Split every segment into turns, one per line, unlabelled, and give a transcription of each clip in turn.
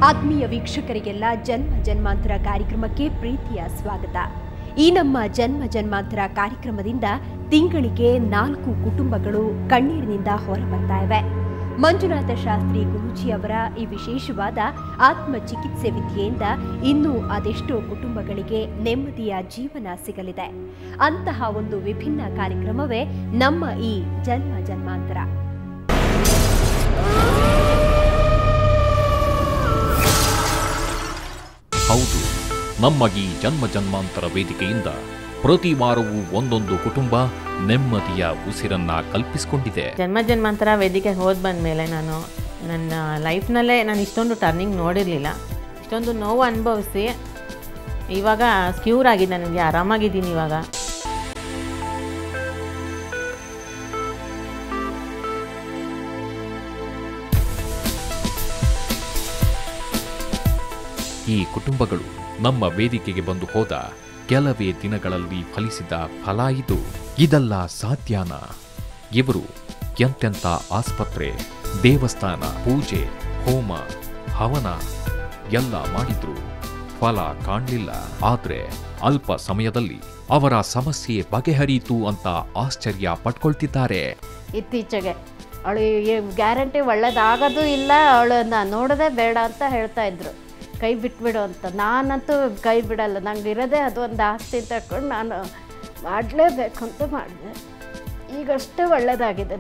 ಆತ್ಮೀಯ ವೀಕ್ಷಕರಿಗೆಲ್ಲ ಜನ್ಮ ಜನ್ಮಾಂತರ ಕಾರ್ಯಕ್ರಮಕ್ಕೆ ಪ್ರೀತಿಯ ಸ್ವಾಗತ. ಈ ನಮ್ಮ ಜನ್ಮ ಜನ್ಮಾಂತರ ಕಾರ್ಯಕ್ರಮದಿಂದ ತಿಂಗಳಿಗೆ 4 ಕುಟುಂಬಗಳು ಕಣ್ಣೀರಿನಿಂದ ಹೊರಬರ್ತಾ ಇವೆ. ಮಂಜುನಾಥ ಶಾಸ್ತ್ರಿ ಗುರೂಜಿ ಅವರ ಈ ವಿಶೇಷವಾದ ಆತ್ಮ ಚಿಕಿತ್ಸೆ ವಿದ್ಯೆಯಿಂದ ಇನ್ನೂ ಅದೆಷ್ಟೋ ಕುಟುಂಬಗಳಿಗೆ ನೆಮ್ಮದಿಯ ಜೀವನ ಸಿಗಲಿದೆ. ಅಂತಹ ಒಂದು ವಿಭಿನ್ನ ಕಾರ್ಯಕ್ರಮವೇ ನಮ್ಮ ಈ ಜನ್ಮ ಜನ್ಮಾಂತರ.
ಹೌದು, ನಮ್ಮ ಈ ಜನ್ಮ ಜನ್ಮಾಂತರ ವೇದಿಕೆಯಿಂದ ಪ್ರತಿ ವಾರವೂ ಒಂದೊಂದು ಕುಟುಂಬ ನೆಮ್ಮದಿಯ ಉಸಿರನ್ನ ಕಲ್ಪಿಸಿಕೊಂಡಿದೆ.
ಜನ್ಮ ಜನ್ಮಾಂತರ ವೇದಿಕೆ ಹೋದ್ ಬಂದಮೇಲೆ ನಾನು ನನ್ನ ಲೈಫ್ನಲ್ಲೇ ನಾನು ಇಷ್ಟೊಂದು ಟರ್ನಿಂಗ್ ನೋಡಿರಲಿಲ್ಲ. ಇಷ್ಟೊಂದು ನೋವು ಅನುಭವಿಸಿ ಇವಾಗ ಕ್ಯೂರ್ ಆಗಿದೆ, ನನಗೆ ಆರಾಮಾಗಿದ್ದೀನಿ ಇವಾಗ.
ಈ ಕುಟುಂಬಗಳು ನಮ್ಮ ವೇದಿಕೆಗೆ ಬಂದು ಹೋದ ಕೆಲವೇ ದಿನಗಳಲ್ಲಿ ಫಲಿಸಿದ ಫಲ ಇದು. ಇದೆಲ್ಲ ಸಾಧ್ಯನಾ? ಇವರು ಎಂತೆಂಥ ಆಸ್ಪತ್ರೆ, ದೇವಸ್ಥಾನ, ಪೂಜೆ, ಹೋಮ, ಹವನ ಎಲ್ಲ ಮಾಡಿದ್ರು, ಫಲ ಕಾಣಲಿಲ್ಲ. ಆದ್ರೆ ಅಲ್ಪ ಸಮಯದಲ್ಲಿ ಅವರ ಸಮಸ್ಯೆ ಬಗೆಹರಿಯಿತು ಅಂತ ಆಶ್ಚರ್ಯ ಪಟ್ಕೊಳ್ತಿದ್ದಾರೆ.
ಇತ್ತೀಚೆಗೆ ಅವಳು ಗ್ಯಾರಂಟಿ ಒಳ್ಳೇದಾಗೋದು ಇಲ್ಲ, ಅವಳನ್ನ ನೋಡೋದೇ ಬೇಡ ಅಂತ ಹೇಳ್ತಾ ಇದ್ರು, ಕೈ ಬಿಟ್ಬಿಡು ಅಂತ. ನಾನಂತೂ ಕೈ ಬಿಡಲ್ಲ, ನಂಗೆ ಇರೋದೇ ಅದು ಒಂದು ಆಸ್ತಿ ತಗೊಂಡು ನಾನು ಮಾಡಲೇಬೇಕು ಅಂತ ಮಾಡಿದೆ. ಈಗಷ್ಟು ಒಳ್ಳೆಯದಾಗಿದೆ,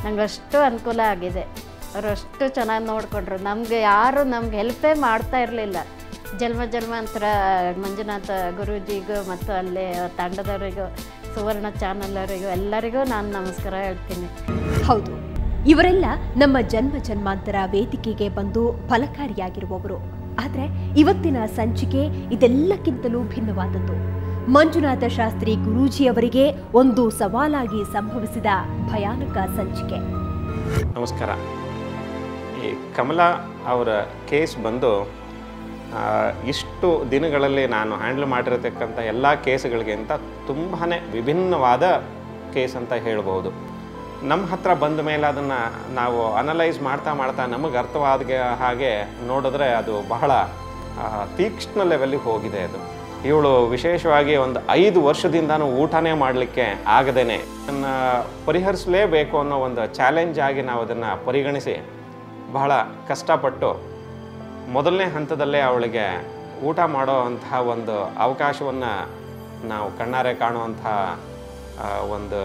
ನನಗಷ್ಟು ಅನುಕೂಲ ಆಗಿದೆ. ಅವರಷ್ಟು ಚೆನ್ನಾಗಿ ನೋಡಿಕೊಂಡ್ರು. ನಮ್ಗೆ ಹೆಲ್ಪೇ ಮಾಡ್ತಾ ಇರಲಿಲ್ಲ. ಜನ್ಮ ಜನ್ಮಾಂತರ ಮಂಜುನಾಥ ಗುರೂಜಿಗೂ ಮತ್ತು ಅಲ್ಲಿ ತಂಡದವರಿಗೂ, ಸುವರ್ಣ ಚಾನಲ್ ಅವರಿಗೂ ಎಲ್ಲರಿಗೂ ನಾನು ನಮಸ್ಕಾರ ಹೇಳ್ತೀನಿ.
ಹೌದು, ಇವರೆಲ್ಲ ನಮ್ಮ ಜನ್ಮ ಜನ್ಮಾಂತರ ವೇದಿಕೆಗೆ ಬಂದು ಫಲಕಾರಿಯಾಗಿರುವವರು. ಆದರೆ ಇವತ್ತಿನ ಸಂಚಿಕೆ ಇದೆಲ್ಲಕ್ಕಿಂತಲೂ ಭಿನ್ನವಾದದ್ದು. ಮಂಜುನಾಥ ಶಾಸ್ತ್ರಿ ಗುರೂಜಿ ಅವರಿಗೆ ಒಂದು ಸವಾಲಾಗಿ ಸಂಭವಿಸಿದ ಭಯಾನಕ ಸಂಚಿಕೆ.
ನಮಸ್ಕಾರ. ಈ ಕಮಲಾ ಅವರ ಕೇಸ್ ಬಂದು ಇಷ್ಟು ದಿನಗಳಲ್ಲಿ ನಾನು ಹ್ಯಾಂಡಲ್ ಮಾಡಿರತಕ್ಕಂಥ ಎಲ್ಲ ಕೇಸ್ಗಳಿಗಿಂತ ತುಂಬಾ ವಿಭಿನ್ನವಾದ ಕೇಸ್ ಅಂತ ಹೇಳ್ಬೋದು. ನಮ್ಮ ಹತ್ರ ಬಂದ ಮೇಲೆ ಅದನ್ನು ನಾವು ಅನಲೈಸ್ ಮಾಡ್ತಾ ನಮಗೆ ಅರ್ಥವಾದ ಹಾಗೆ ನೋಡಿದ್ರೆ ಅದು ಬಹಳ ತೀಕ್ಷ್ಣ ಲೆವೆಲ್ಲಿಗೆ ಹೋಗಿದೆ. ಅದು ಇವಳು ವಿಶೇಷವಾಗಿ ಒಂದು 5 ವರ್ಷದಿಂದನೂ ಊಟನೇ ಮಾಡಲಿಕ್ಕೆ ಆಗದೇನೆ ಅದನ್ನು ಪರಿಹರಿಸಲೇಬೇಕು ಅನ್ನೋ ಒಂದು ಚಾಲೆಂಜ್ ಆಗಿ ನಾವು ಅದನ್ನು ಪರಿಗಣಿಸಿ ಬಹಳ ಕಷ್ಟಪಟ್ಟು ಮೊದಲನೇ ಹಂತದಲ್ಲೇ ಅವಳಿಗೆ ಊಟ ಮಾಡೋ ಅಂತಹ ಒಂದು ಅವಕಾಶವನ್ನು ನಾವು ಕಣ್ಣಾರೆ ಕಾಣುವಂಥ ಒಂದು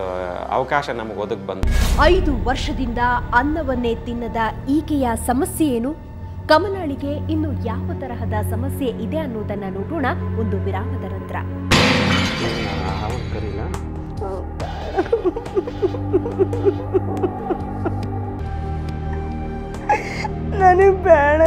ಅವಕಾಶ ನಮಗೆ ಒದಗಿ ಬಂತು.
5 ವರ್ಷದಿಂದ ಅನ್ನವನ್ನೇ ತಿನ್ನದ ಈಕೆಯ ಸಮಸ್ಯೆ ಏನು? ಕಮಲಾಳಿಗೆ ಇನ್ನು ಯಾವ ತರಹದ ಸಮಸ್ಯೆ ಇದೆ ಅನ್ನೋದನ್ನ ನೋಡೋಣ ಒಂದು ವಿರಾಮದ ನಂತರ.
ನನಗೆ ಬೇಡ